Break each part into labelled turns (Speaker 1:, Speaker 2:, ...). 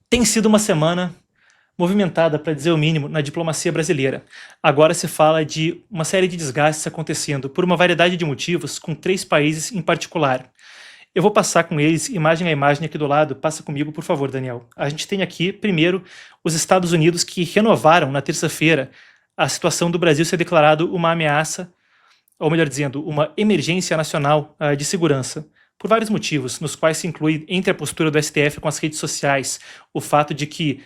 Speaker 1: Tem sido uma semana movimentada, para dizer o mínimo, na diplomacia brasileira. Agora se fala de uma série de desgastes acontecendo por uma variedade de motivos com 3 países em particular. Eu vou passar com eles imagem a imagem aqui do lado. Passa comigo, por favor, Daniel. A gente tem aqui, primeiro, os Estados Unidos que renovaram na terça-feira a situação do Brasil ser declarado uma ameaça, ou melhor dizendo, uma emergência nacional de segurança, por vários motivos, nos quais se inclui, entre a postura do STF com as redes sociais, o fato de que,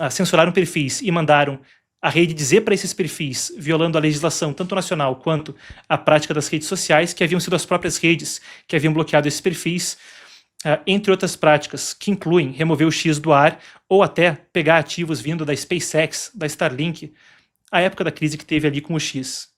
Speaker 1: censuraram perfis e mandaram a rede dizer para esses perfis, violando a legislação tanto nacional quanto a prática das redes sociais, que haviam sido as próprias redes que haviam bloqueado esses perfis, entre outras práticas, que incluem remover o X do ar ou até pegar ativos vindo da SpaceX, da Starlink, a época da crise que teve ali com o X.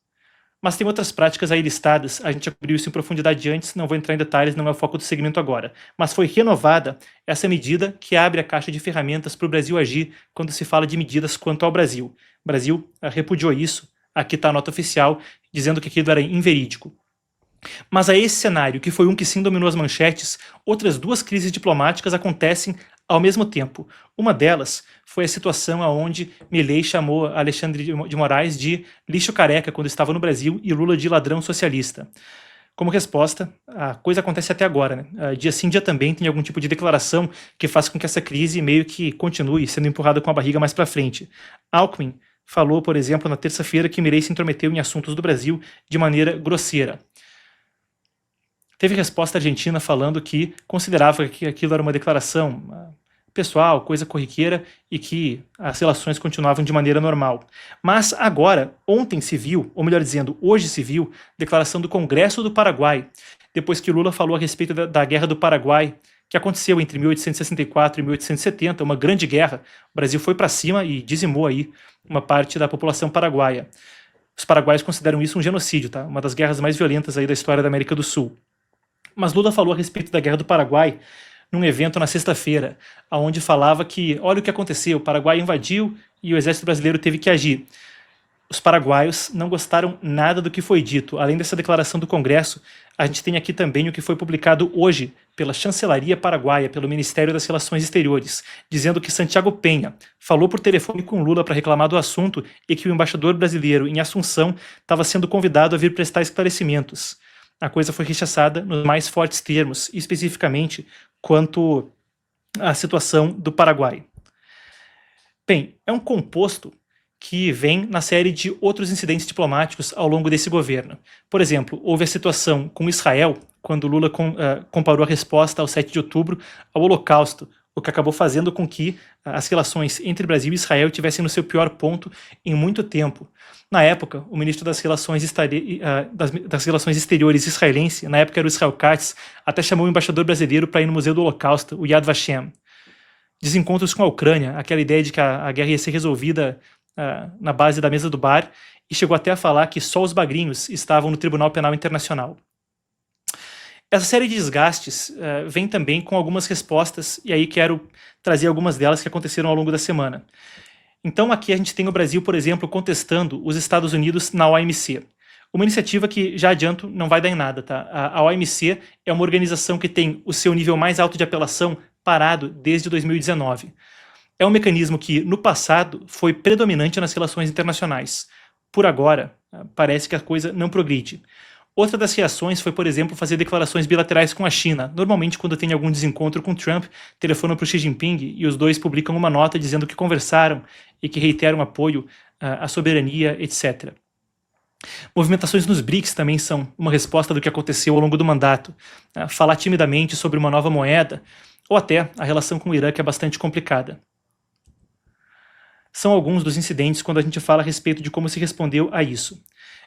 Speaker 1: Mas tem outras práticas aí listadas, a gente já cobriu isso em profundidade antes, não vou entrar em detalhes, não é o foco do segmento agora. Mas foi renovada essa medida que abre a caixa de ferramentas para o Brasil agir quando se fala de medidas quanto ao Brasil. O Brasil repudiou isso, aqui está a nota oficial, dizendo que aquilo era inverídico. Mas a esse cenário, que foi um que sim dominou as manchetes, outras 2 crises diplomáticas acontecem ao mesmo tempo. Uma delas foi a situação onde Milei chamou Alexandre de Moraes de lixo careca quando estava no Brasil e Lula de ladrão socialista. Como resposta, a coisa acontece até agora, né? Dia sim, dia também tem algum tipo de declaração que faz com que essa crise meio que continue sendo empurrada com a barriga mais para frente. Alckmin falou, por exemplo, na terça-feira que Milei se intrometeu em assuntos do Brasil de maneira grosseira. Teve resposta argentina falando que considerava que aquilo era uma declaração pessoal, coisa corriqueira, e que as relações continuavam de maneira normal. Mas agora, ontem se viu, ou melhor dizendo, hoje se viu, declaração do Congresso do Paraguai, depois que Lula falou a respeito da Guerra do Paraguai, que aconteceu entre 1864 e 1870, uma grande guerra. O Brasil foi para cima e dizimou aí uma parte da população paraguaia. Os paraguaios consideram isso um genocídio, tá? Uma das guerras mais violentas aí da história da América do Sul. Mas Lula falou a respeito da Guerra do Paraguai num evento na sexta-feira, onde falava que, olha o que aconteceu, o Paraguai invadiu e o exército brasileiro teve que agir. Os paraguaios não gostaram nada do que foi dito. Além dessa declaração do Congresso, a gente tem aqui também o que foi publicado hoje pela Chancelaria Paraguaia, pelo Ministério das Relações Exteriores, dizendo que Santiago Peña falou por telefone com Lula para reclamar do assunto e que o embaixador brasileiro em Assunção estava sendo convidado a vir prestar esclarecimentos. A coisa foi rechaçada nos mais fortes termos, especificamente quanto à situação do Paraguai. Bem, é um composto que vem na série de outros incidentes diplomáticos ao longo desse governo. Por exemplo, houve a situação com Israel, quando Lula comparou a resposta ao 7 de outubro ao Holocausto, o que acabou fazendo com que as relações entre Brasil e Israel tivessem no seu pior ponto em muito tempo. Na época, o ministro das Relações Exteriores israelense, na época era o Israel Katz, até chamou o embaixador brasileiro para ir no Museu do Holocausto, o Yad Vashem. Desencontros com a Ucrânia, aquela ideia de que a guerra ia ser resolvida na base da mesa do bar, e chegou até a falar que só os bagrinhos estavam no Tribunal Penal Internacional. Essa série de desgastes vem também com algumas respostas, e aí quero trazer algumas delas que aconteceram ao longo da semana. Então aqui a gente tem o Brasil, por exemplo, contestando os Estados Unidos na OMC. Uma iniciativa que, já adianto, não vai dar em nada, tá? A OMC é uma organização que tem o seu nível mais alto de apelação parado desde 2019. É um mecanismo que, no passado, foi predominante nas relações internacionais. Por agora, parece que a coisa não progride. Outra das reações foi, por exemplo, fazer declarações bilaterais com a China. Normalmente, quando tem algum desencontro com Trump, telefonam para o Xi Jinping e os dois publicam uma nota dizendo que conversaram e que reiteram apoio à soberania, etc. Movimentações nos BRICS também são uma resposta do que aconteceu ao longo do mandato. Falar timidamente sobre uma nova moeda, ou até a relação com o Irã, que é bastante complicada. São alguns dos incidentes quando a gente fala a respeito de como se respondeu a isso.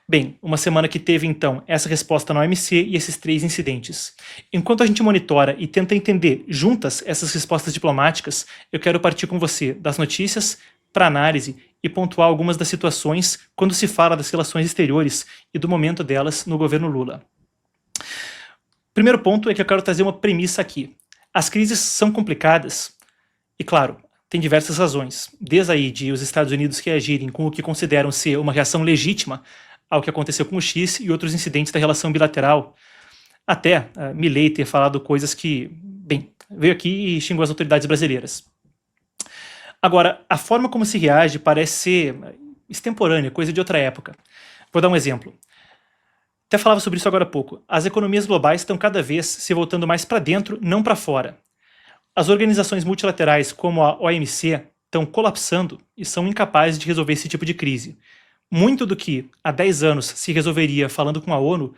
Speaker 1: Bem, uma semana que teve, então, essa resposta na OMC e esses 3 incidentes. Enquanto a gente monitora e tenta entender juntas essas respostas diplomáticas, eu quero partir com você das notícias para análise e pontuar algumas das situações quando se fala das relações exteriores e do momento delas no governo Lula. Primeiro ponto é que eu quero trazer uma premissa aqui. As crises são complicadas e, claro, tem diversas razões, desde aí de os Estados Unidos reagirem com o que consideram ser uma reação legítima ao que aconteceu com o X e outros incidentes da relação bilateral, até Milei ter falado coisas que, bem, veio aqui e xingou as autoridades brasileiras. Agora, a forma como se reage parece ser extemporânea, coisa de outra época. Vou dar um exemplo. Até falava sobre isso agora há pouco. As economias globais estão cada vez se voltando mais para dentro, não para fora. As organizações multilaterais, como a OMC, estão colapsando e são incapazes de resolver esse tipo de crise. Muito do que há 10 anos se resolveria falando com a ONU,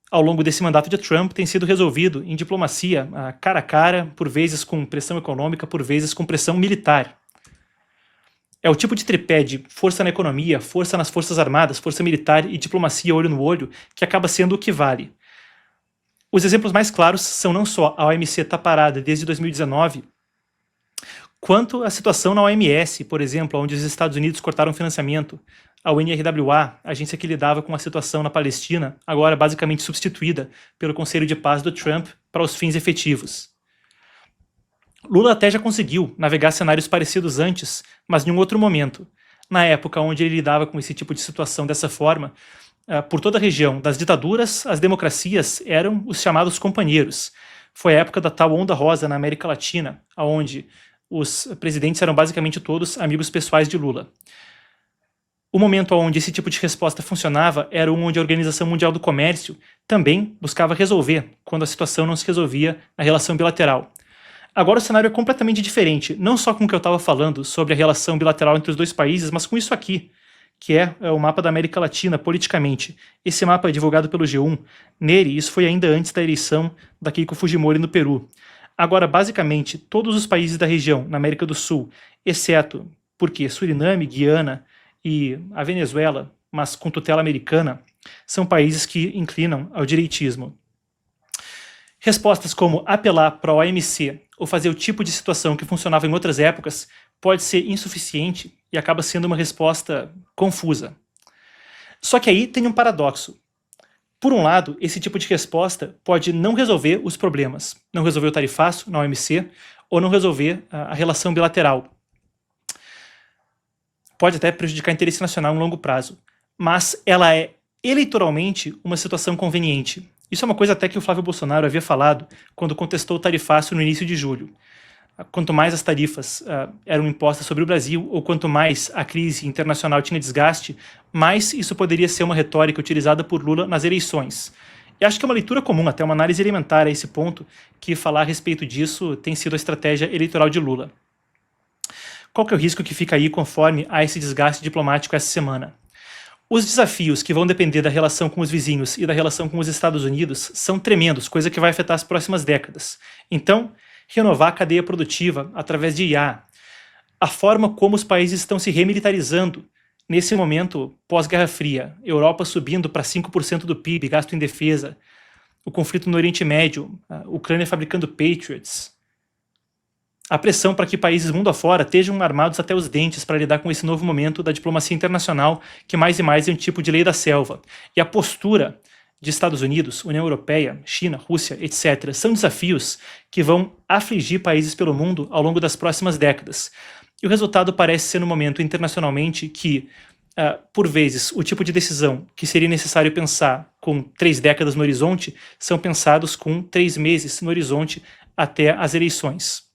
Speaker 1: ao longo desse mandato de Trump, tem sido resolvido em diplomacia, cara a cara, por vezes com pressão econômica, por vezes com pressão militar. É o tipo de tripé de força na economia, força nas forças armadas, força militar e diplomacia olho no olho que acaba sendo o que vale. Os exemplos mais claros são não só a OMC estar parada desde 2019, quanto a situação na OMS, por exemplo, onde os Estados Unidos cortaram financiamento. A UNRWA, a agência que lidava com a situação na Palestina, agora basicamente substituída pelo Conselho de Paz do Trump para os fins efetivos. Lula até já conseguiu navegar cenários parecidos antes, mas em um outro momento. Na época onde ele lidava com esse tipo de situação dessa forma, por toda a região, das ditaduras, as democracias eram os chamados companheiros. Foi a época da tal onda rosa na América Latina, onde os presidentes eram basicamente todos amigos pessoais de Lula. O momento onde esse tipo de resposta funcionava era um onde a Organização Mundial do Comércio também buscava resolver, quando a situação não se resolvia na relação bilateral. Agora o cenário é completamente diferente, não só com o que eu estava falando sobre a relação bilateral entre os dois países, mas com isso aqui, que é o mapa da América Latina politicamente. Esse mapa é divulgado pelo G1. Nele, isso foi ainda antes da eleição da Keiko Fujimori no Peru. Agora, basicamente, todos os países da região, na América do Sul, exceto, porque Suriname, Guiana e a Venezuela, mas com tutela americana, são países que inclinam ao direitismo. Respostas como apelar para a OMC ou fazer o tipo de situação que funcionava em outras épocas pode ser insuficiente e acaba sendo uma resposta confusa. Só que aí tem um paradoxo. Por um lado, esse tipo de resposta pode não resolver os problemas, não resolver o tarifaço na OMC ou não resolver a relação bilateral. Pode até prejudicar o interesse nacional em longo prazo, mas ela é eleitoralmente uma situação conveniente. Isso é uma coisa até que o Flávio Bolsonaro havia falado quando contestou o tarifaço no início de julho. Quanto mais as tarifas eram impostas sobre o Brasil, ou quanto mais a crise internacional tinha desgaste, mais isso poderia ser uma retórica utilizada por Lula nas eleições. E acho que é uma leitura comum, até uma análise elementar a esse ponto, que falar a respeito disso tem sido a estratégia eleitoral de Lula. Qual que é o risco que fica aí conforme a esse desgaste diplomático essa semana? Os desafios que vão depender da relação com os vizinhos e da relação com os Estados Unidos são tremendos, coisa que vai afetar as próximas décadas. Então, renovar a cadeia produtiva através de IA, a forma como os países estão se remilitarizando nesse momento pós-Guerra Fria, Europa subindo para 5% do PIB, gasto em defesa, o conflito no Oriente Médio, a Ucrânia fabricando Patriots, a pressão para que países mundo afora estejam armados até os dentes para lidar com esse novo momento da diplomacia internacional, que mais e mais é um tipo de lei da selva. E a postura de Estados Unidos, União Europeia, China, Rússia, etc., são desafios que vão afligir países pelo mundo ao longo das próximas décadas. E o resultado parece ser no momento internacionalmente que, por vezes, o tipo de decisão que seria necessário pensar com 3 décadas no horizonte são pensados com 3 meses no horizonte até as eleições.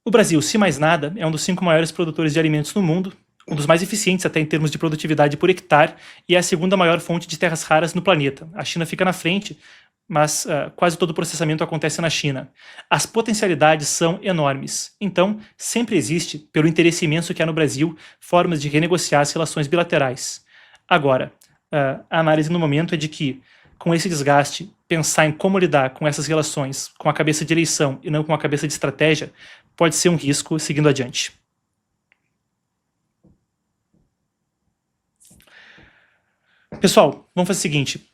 Speaker 1: O Brasil, se mais nada, é um dos 5 maiores produtores de alimentos no mundo, um dos mais eficientes até em termos de produtividade por hectare, e é a segunda maior fonte de terras raras no planeta. A China fica na frente, mas quase todo o processamento acontece na China. As potencialidades são enormes. Então, sempre existe, pelo interesse imenso que há no Brasil, formas de renegociar as relações bilaterais. Agora, a análise no momento é de que, com esse desgaste, pensar em como lidar com essas relações com a cabeça de eleição e não com a cabeça de estratégia pode ser um risco seguindo adiante. Pessoal, vamos fazer o seguinte.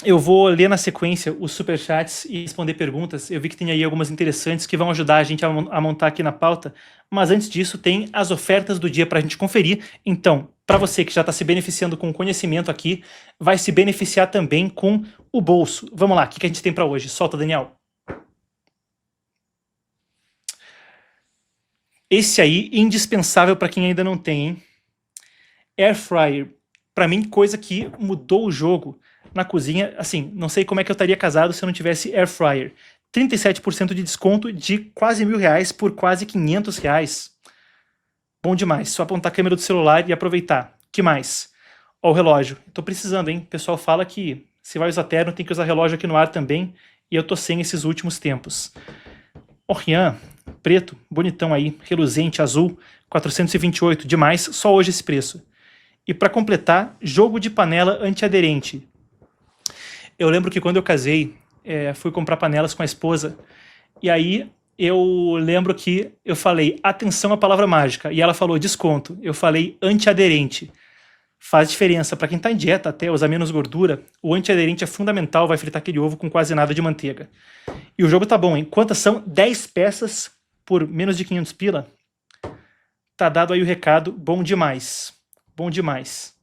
Speaker 1: Eu vou ler na sequência os superchats e responder perguntas. Eu vi que tem aí algumas interessantes que vão ajudar a gente a montar aqui na pauta. Mas antes disso, tem as ofertas do dia para a gente conferir. Então, para você que já está se beneficiando com o conhecimento aqui, vai se beneficiar também com o bolso. Vamos lá, o que a gente tem para hoje? Solta, Daniel. Esse aí, indispensável para quem ainda não tem, hein? Air Fryer. Para mim, coisa que mudou o jogo na cozinha. Assim, não sei como é que eu estaria casado se eu não tivesse Air Fryer. 37% de desconto de quase R$ 1.000 por quase R$ 500. Bom demais. Só apontar a câmera do celular e aproveitar. Que mais? Ó, o relógio. Tô precisando, hein? O pessoal fala que se vai usar terno, tem que usar relógio aqui no ar também. E eu tô sem esses últimos tempos. Orian, preto, bonitão aí, reluzente, azul, 428, demais, só hoje esse preço. E para completar, jogo de panela antiaderente. Eu lembro que quando eu casei, fui comprar panelas com a esposa, e aí eu lembro que eu falei, atenção à palavra mágica, e ela falou desconto. Eu falei antiaderente. Faz diferença. Para quem tá em dieta até, usar menos gordura, o antiaderente é fundamental, vai fritar aquele ovo com quase nada de manteiga. E o jogo tá bom, hein? Quantas são? 10 peças por menos de 500 pila? Tá dado aí o recado, bom demais. Bom demais.